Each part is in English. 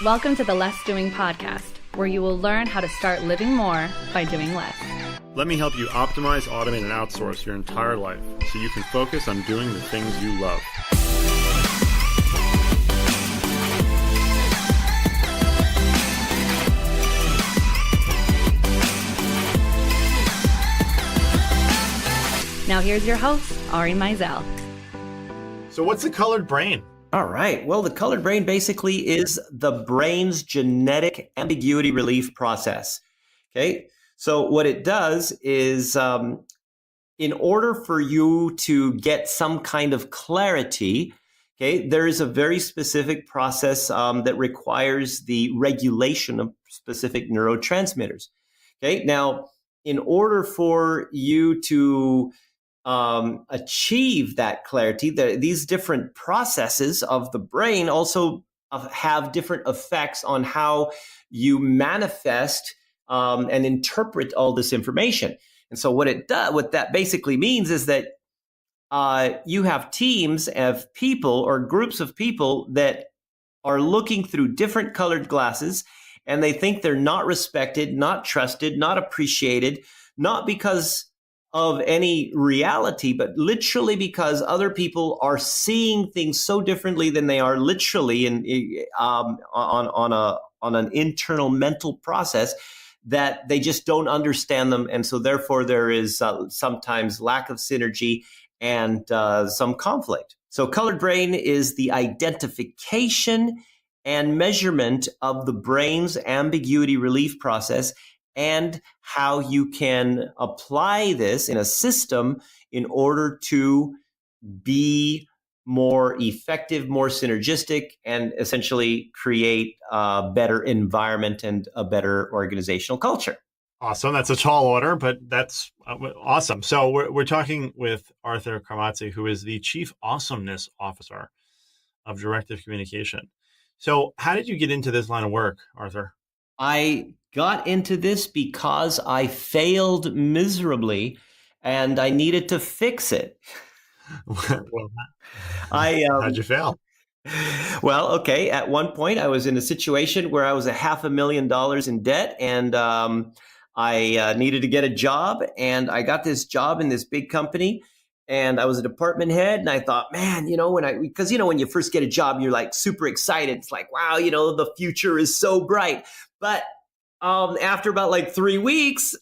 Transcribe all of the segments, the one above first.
Welcome to the Less Doing podcast, where you will learn how to start living more by doing less. Let me help you optimize, automate, and outsource your entire life so you can focus on doing the things you love. Now here's your host, Ari Meisel. So what's the colored brain? All right. Well, the colored brain basically is the brain's genetic ambiguity relief process. Okay. So what it does is, in order for you to get some kind of clarity, okay, there is a very specific process that requires the regulation of specific neurotransmitters. Okay. Now, in order for you to achieve that clarity, these different processes of the brain also have different effects on how you manifest and interpret all this information. And so what that basically means is that you have teams of people or groups of people that are looking through different colored glasses, and they think they're not respected, not trusted, not appreciated, not because of any reality, but literally because other people are seeing things so differently than they are literally on an internal mental process that they just don't understand them. And so therefore there is sometimes lack of synergy and some conflict. So colored brain is the identification and measurement of the brain's ambiguity relief process and how you can apply this in a system in order to be more effective, more synergistic, and essentially create a better environment and a better organizational culture. Awesome. That's a tall order, but that's awesome. So we're talking with Arthur Carmazzi, who is the Chief Awesomeness Officer of Directive Communication. So how did you get into this line of work, Arthur? I got into this because I failed miserably and I needed to fix it. Well, how'd you fail? Well, okay. At one point, I was in a situation where I was $500,000 in debt, and I needed to get a job. And I got this job in this big company, and I was a department head. And I thought, man, because when you first get a job, you're like super excited. It's like, wow, the future is so bright. But after about like 3 weeks,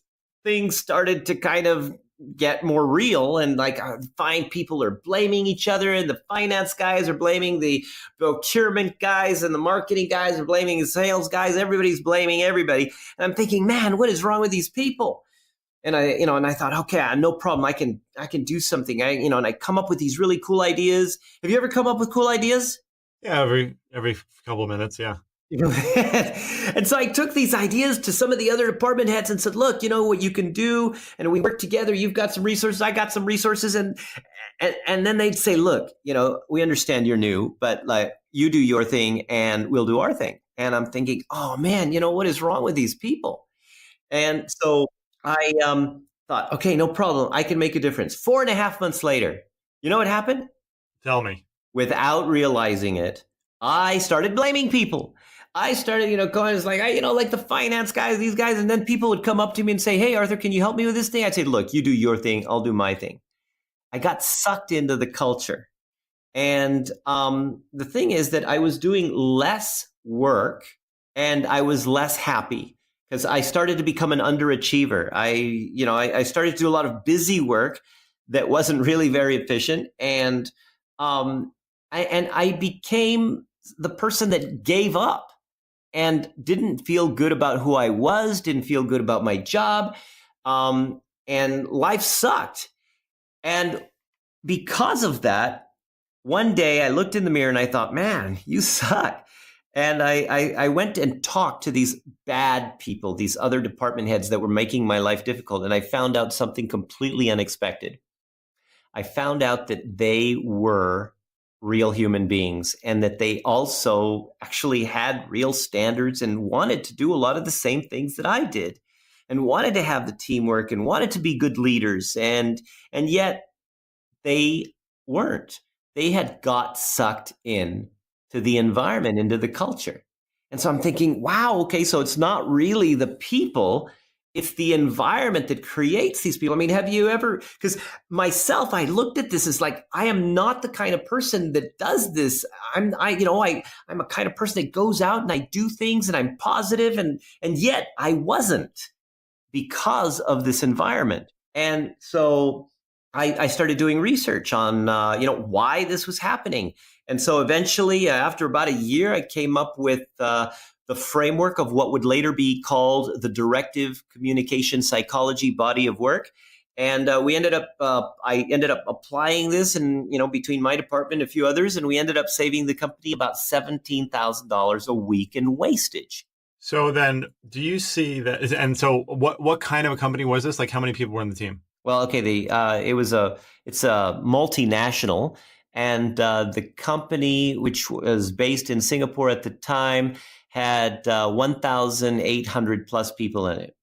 things started to kind of get more real, and like I find people are blaming each other, and the finance guys are blaming the procurement guys, and the marketing guys are blaming the sales guys. Everybody's blaming everybody, and I'm thinking, man, what is wrong with these people? And I thought, okay, no problem. I can do something. And I come up with these really cool ideas. Have you ever come up with cool ideas? Yeah, every couple of minutes, yeah. And so I took these ideas to some of the other department heads and said, look, what you can do, and we work together. You've got some resources, I got some resources, and then they'd say, look, we understand you're new, but like you do your thing and we'll do our thing. And I'm thinking, oh man, what is wrong with these people? And so I thought, okay, no problem. I can make a difference. 4.5 months later, you know what happened? Tell me. Without realizing it, I started blaming people. I started, going, it's like, like the finance guys, these guys. And then people would come up to me and say, hey, Arthur, can you help me with this thing? I'd say, look, you do your thing. I'll do my thing. I got sucked into the culture. And the thing is that I was doing less work and I was less happy because I started to become an underachiever. I started to do a lot of busy work that wasn't really very efficient. And I became the person that gave up and didn't feel good about who I was, didn't feel good about my job, and life sucked. And because of that, one day I looked in the mirror and I thought, man, you suck. And I went and talked to these bad people, these other department heads that were making my life difficult. And I found out something completely unexpected. I found out that they were real human beings and that they also actually had real standards and wanted to do a lot of the same things that I did and wanted to have the teamwork and wanted to be good leaders. And yet they weren't. They had got sucked in to the environment, into the culture. And so I'm thinking, wow, okay, so it's not really the people, it's the environment that creates these people. I mean, have you ever, because myself, I looked at this as like, I am not the kind of person that does this. I'm a kind of person that goes out and I do things and I'm positive, and yet I wasn't, because of this environment. And so I started doing research on why this was happening. And so eventually, after about a year, I came up with the framework of what would later be called the Directive Communication Psychology body of work. And I ended up applying this, and between my department and a few others, and we ended up saving the company about $17,000 a week in wastage. So then, do you see that? And so, what kind of a company was this? Like, how many people were in the team? Well, okay, it's a multinational, and the company, which was based in Singapore at the time, had 1,800 plus people in it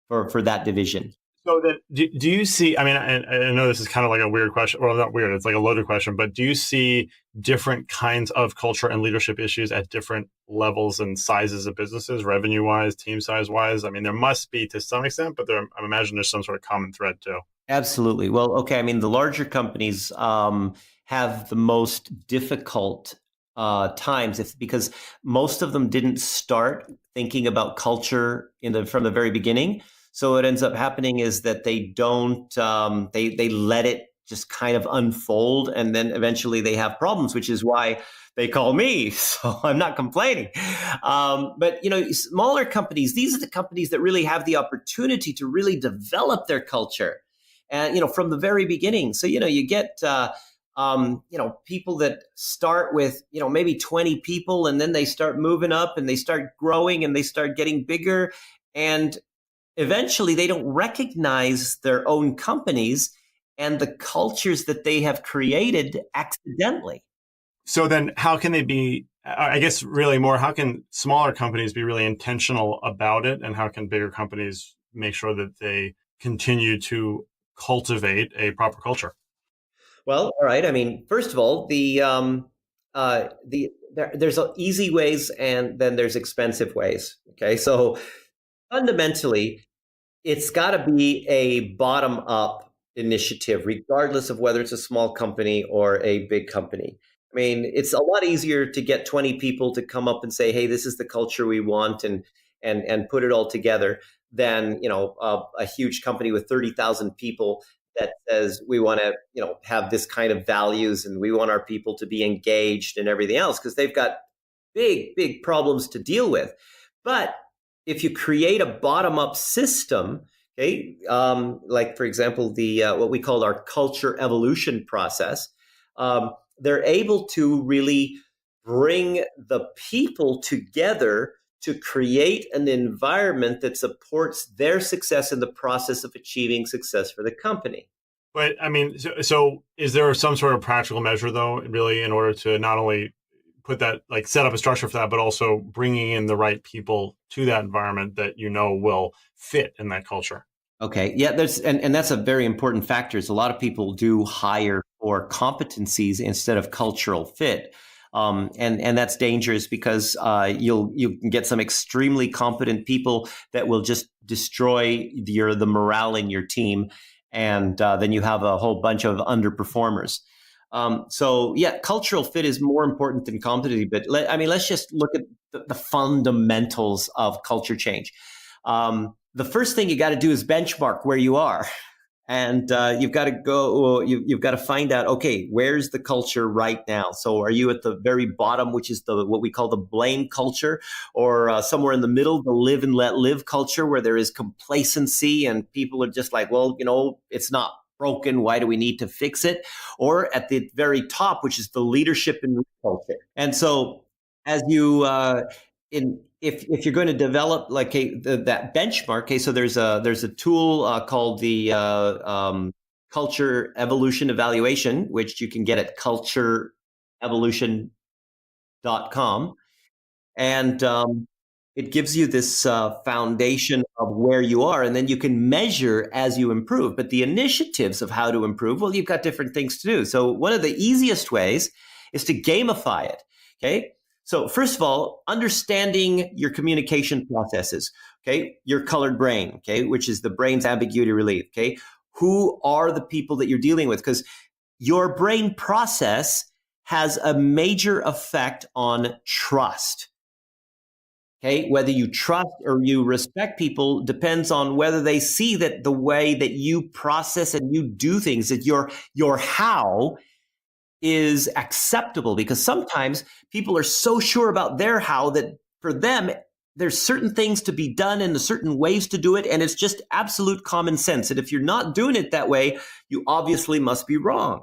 for that division. So then, do you see? I mean, I know this is kind of like a weird question. Well, not weird. It's like a loaded question. But do you see different kinds of culture and leadership issues at different levels and sizes of businesses, revenue-wise, team size-wise? I mean, there must be to some extent, but I imagine there's some sort of common thread too. Absolutely. Well, okay. I mean, the larger companies have the most difficult times, because most of them didn't start thinking about culture from the very beginning. So what ends up happening is that they don't, they let it just kind of unfold, and then eventually they have problems, which is why they call me. So I'm not complaining. But, smaller companies, these are the companies that really have the opportunity to really develop their culture, and, from the very beginning. So, you get, people that start with, maybe 20 people, and then they start moving up and they start growing and they start getting bigger. And eventually they don't recognize their own companies and the cultures that they have created accidentally. So then how can they be, I guess really more, how can smaller companies be really intentional about it? And how can bigger companies make sure that they continue to cultivate a proper culture? Well, all right. I mean, first of all, there's easy ways and then there's expensive ways. Okay. So fundamentally, it's got to be a bottom-up initiative, regardless of whether it's a small company or a big company. I mean, it's a lot easier to get 20 people to come up and say, "Hey, this is the culture we want," and put it all together, than a huge company with 30,000 people that says we want to have this kind of values and we want our people to be engaged and everything else, because they've got big problems to deal with. But if you create a bottom-up system, okay, like for example, the what we call our culture evolution process, they're able to really bring the people together to create an environment that supports their success in the process of achieving success for the company. But I mean, so is there some sort of practical measure though, really, in order to not only put that, like set up a structure for that, but also bringing in the right people to that environment that will fit in that culture? Okay. Yeah, and that's a very important factor. Is a lot of people do hire for competencies instead of cultural fit. And that's dangerous, because you can get some extremely competent people that will just destroy the morale in your team, and then you have a whole bunch of underperformers. So yeah, cultural fit is more important than competency. But let's just look at the fundamentals of culture change. The first thing you got to do is benchmark where you are. And you've got to find out, okay, where's the culture right now? So are you at the very bottom, which is what we call the blame culture, or somewhere in the middle, the live and let live culture, where there is complacency and people are just like, well, it's not broken. Why do we need to fix it? Or at the very top, which is the leadership and culture. And so as you if you're going to develop like that benchmark, okay, so there's a tool called the Culture Evolution Evaluation, which you can get at cultureevolution.com, and it gives you this foundation of where you are, and then you can measure as you improve. But the initiatives of how to improve, well, you've got different things to do. So one of the easiest ways is to gamify it. Okay. So first of all, understanding your communication processes, okay? Your colored brain, okay, which is the brain's ambiguity relief, okay? Who are the people that you're dealing with? Because your brain process has a major effect on trust. Okay, whether you trust or you respect people depends on whether they see that the way that you process and you do things, that your how is acceptable. Because sometimes people are so sure about their how that for them there's certain things to be done and certain ways to do it, and it's just absolute common sense. And if you're not doing it that way, you obviously must be wrong.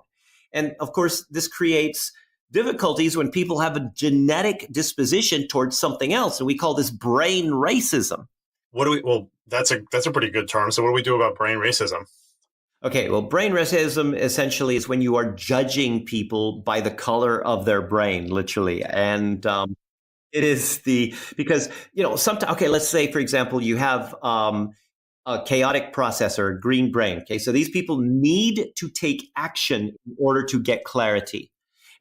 And of course, this creates difficulties when people have a genetic disposition towards something else, and we call this brain racism. Well, that's a pretty good term. So what do we do about brain racism? Okay, well, brain racism essentially is when you are judging people by the color of their brain, literally. And it is because, sometimes, okay, let's say, for example, you have a chaotic processor, a green brain. Okay, so these people need to take action in order to get clarity.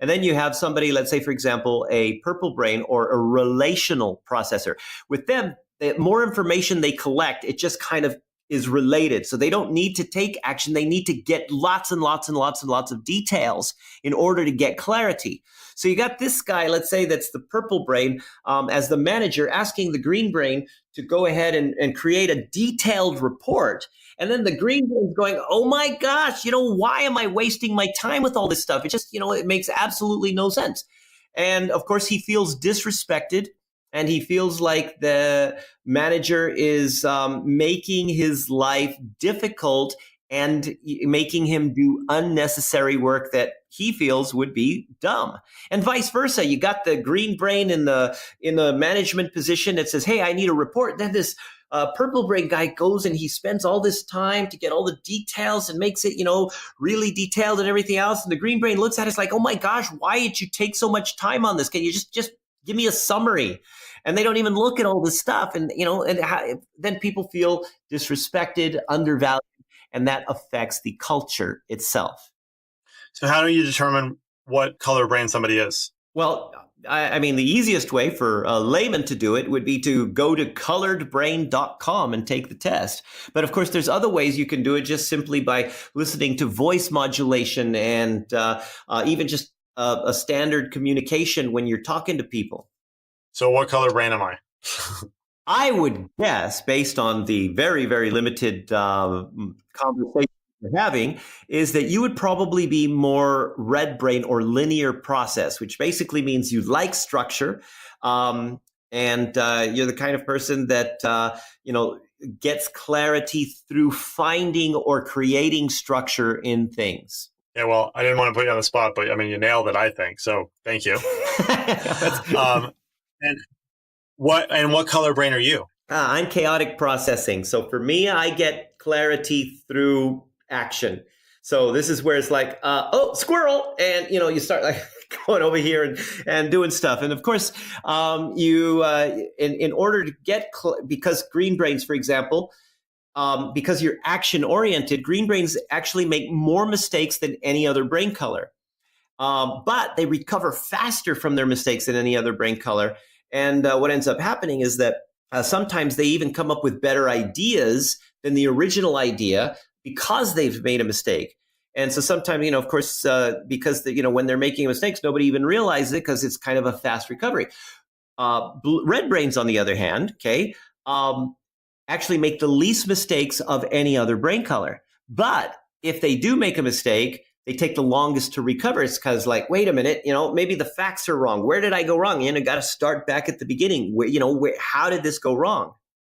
And then you have somebody, let's say, for example, a purple brain or a relational processor. With them, the more information they collect, it just kind of is related. So they don't need to take action. They need to get lots and lots and lots and lots of details in order to get clarity. So you got this guy, let's say that's the purple brain, as the manager asking the green brain to go ahead and create a detailed report. And then the green brain is going, oh my gosh, why am I wasting my time with all this stuff? It just, it makes absolutely no sense. And of course, he feels disrespected. And he feels like the manager is making his life difficult and making him do unnecessary work that he feels would be dumb. And vice versa. You got the green brain in the management position that says, hey, I need a report. Then this purple brain guy goes and he spends all this time to get all the details and makes it, really detailed and everything else. And the green brain looks at it, it's like, oh my gosh, why did you take so much time on this? Can you just give me a summary? And they don't even look at all this stuff. And, then people feel disrespected, undervalued, and that affects the culture itself. So how do you determine what color brain somebody is? Well, I mean, the easiest way for a layman to do it would be to go to coloredbrain.com and take the test. But of course, there's other ways you can do it just simply by listening to voice modulation and even just a standard communication when you're talking to people. So what color brain am I? I would guess, based on the very, very limited conversation we're having, is that you would probably be more red brain or linear process, which basically means you like structure, and you're the kind of person that gets clarity through finding or creating structure in things. Yeah, well, I didn't want to put you on the spot, but I mean, you nailed it, I think. So thank you. And what color brain are you? I'm chaotic processing. So for me, I get clarity through action. So this is where it's like, oh, squirrel. And, you start like going over here and doing stuff. And of course, in order to get, because green brains, for example, because you're action oriented, green brains actually make more mistakes than any other brain color. But they recover faster from their mistakes than any other brain color. And what ends up happening is that sometimes they even come up with better ideas than the original idea because they've made a mistake. And so sometimes, of course, because when they're making mistakes, nobody even realizes it because it's kind of a fast recovery. Red brains, on the other hand, okay, actually make the least mistakes of any other brain color. But if they do make a mistake, they take the longest to recover. It's because wait a minute, maybe the facts are wrong. Where did I go wrong? Got to start back at the beginning. How did this go wrong?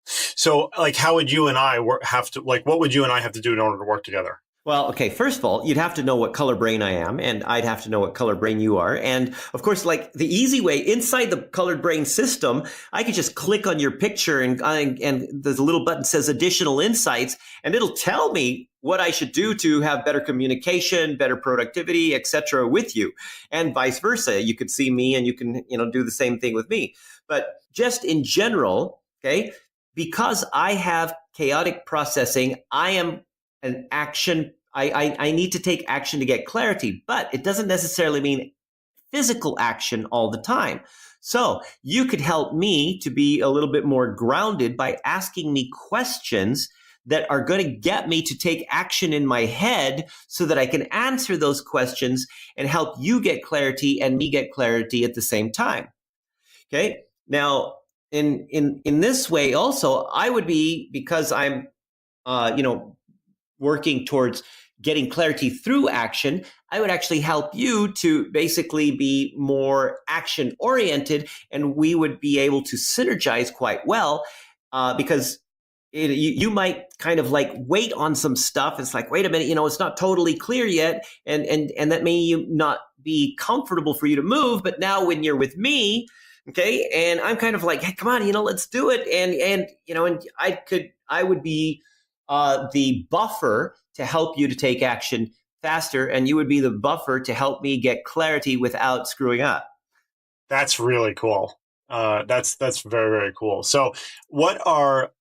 So how would you and I what would you and I have to do in order to work together? Well, okay, first of all, you'd have to know what color brain I am, and I'd have to know what color brain you are. And of course, the easy way inside the colored brain system, I could just click on your picture and there's a little button that says additional insights, and it'll tell me what I should do to have better communication, better productivity, etc. with you, and vice versa. You could see me and you can, do the same thing with me. But just in general, okay, because I have chaotic processing, I am an action. I need to take action to get clarity, but it doesn't necessarily mean physical action all the time. So you could help me to be a little bit more grounded by asking me questions that are going to get me to take action in my head so that I can answer those questions and help you get clarity and me get clarity at the same time. Okay. Now, in this way also, I would be, because I'm, working towards getting clarity through action, I would actually help you to basically be more action oriented, and we would be able to synergize quite well, because you might kind of like wait on some stuff. It's like, wait a minute, it's not totally clear yet, and that may not be comfortable for you to move. But now when you're with me, okay, and I'm kind of like, hey, come on, let's do it, and I would be the buffer to help you to take action faster, and you would be the buffer to help me get clarity without screwing up. That's really cool. That's very, very cool. So what are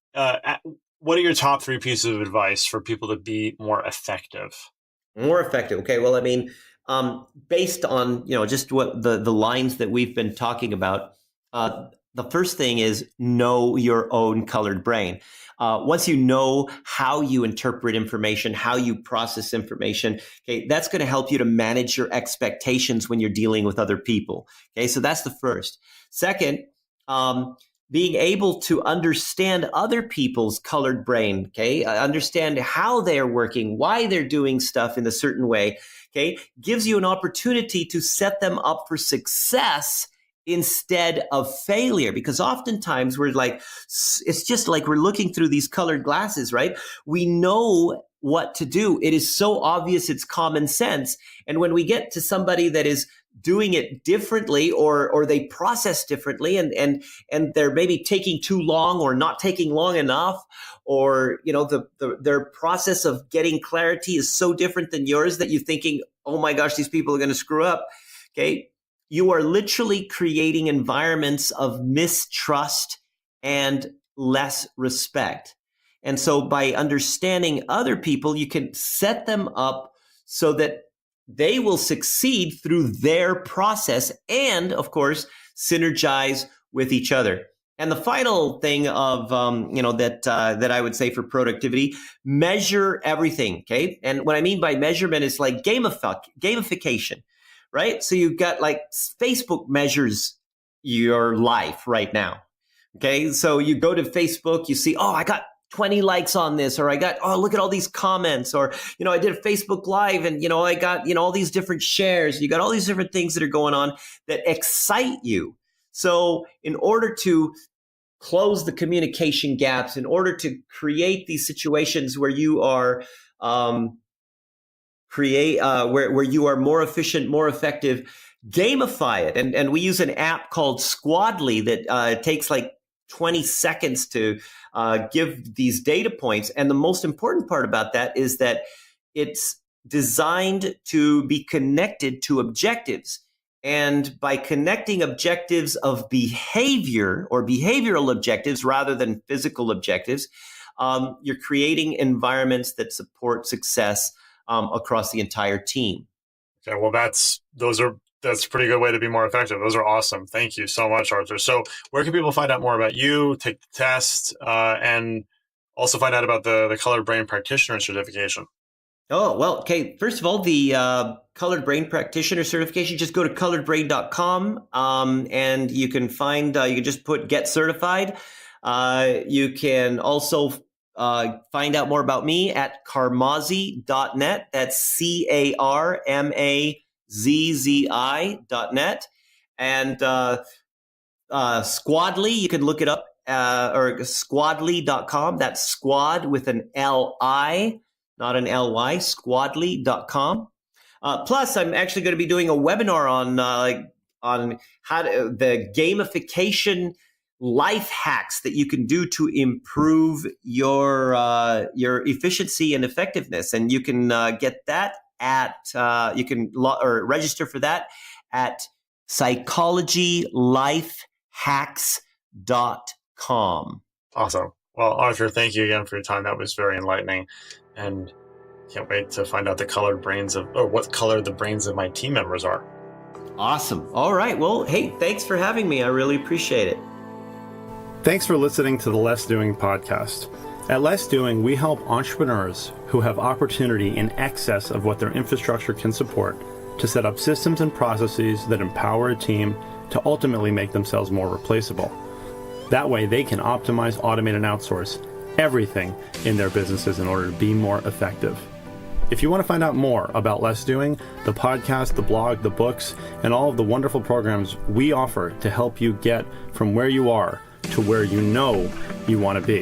your top 3 pieces of advice for people to be more effective? More effective. Okay. Well, I mean, based on, just what the lines that we've been talking about, the first thing is know your own colored brain. Once you know how you interpret information, how you process information, okay, that's going to help you to manage your expectations when you're dealing with other people. Okay, so that's the first. Second, being able to understand other people's colored brain, okay, understand how they're working, why they're doing stuff in a certain way, okay, gives you an opportunity to set them up for success instead of failure. Because oftentimes we're like, it's just like we're looking through these colored glasses, right? We know what to do. It is so obvious, it's common sense. And when we get to somebody that is doing it differently, or they process differently, and they're maybe taking too long or not taking long enough, or their process of getting clarity is so different than yours that you're thinking, oh my gosh, these people are going to screw up. Okay. You are literally creating environments of mistrust and less respect. And so by understanding other people, you can set them up so that they will succeed through their process and, of course, synergize with each other. And the final thing of, that I would say for productivity, measure everything, okay? And what I mean by measurement is like gamification. Right? So you've got like Facebook measures your life right now. Okay. So you go to Facebook, you see, oh, I got 20 likes on this, or I got, oh, look at all these comments, or, I did a Facebook Live and, I got, all these different shares. You got all these different things that are going on that excite you. So in order to close the communication gaps, in order to create these situations where you are, where you are more efficient, more effective, gamify it. And we use an app called Squadly that takes like 20 seconds to give these data points. And the most important part about that is that it's designed to be connected to objectives. And by connecting objectives of behavior, or behavioral objectives rather than physical objectives, you're creating environments that support success across the entire team. Okay, well, that's a pretty good way to be more effective. Those are awesome. Thank you so much, Arthur. So where can people find out more about you, take the test, and also find out about the Colored Brain Practitioner certification? Oh, well, okay. First of all, the Colored Brain Practitioner certification, just go to coloredbrain.com, and you can find, you can just put get certified. You can also find out more about me at carmazzi.net. That's carmazzi.net. And Squadly, you can look it up, or squadly.com. That's squad with an L-I, not an L-Y, squadly.com. Plus, I'm actually going to be doing a webinar on how to, the gamification life hacks that you can do to improve your efficiency and effectiveness. And you can get that at, or register for that at psychologylifehacks.com. Awesome. Well, Arthur, thank you again for your time. That was very enlightening. And can't wait to find out what color the brains of my team members are. Awesome. All right. Well, hey, thanks for having me. I really appreciate it. Thanks for listening to the Less Doing podcast. At Less Doing, we help entrepreneurs who have opportunity in excess of what their infrastructure can support to set up systems and processes that empower a team to ultimately make themselves more replaceable. That way, they can optimize, automate, and outsource everything in their businesses in order to be more effective. If you want to find out more about Less Doing, the podcast, the blog, the books, and all of the wonderful programs we offer to help you get from where you are to where you know you want to be,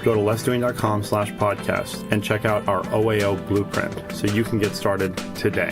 go to lessdoing.com/podcast and check out our OAO blueprint so you can get started today.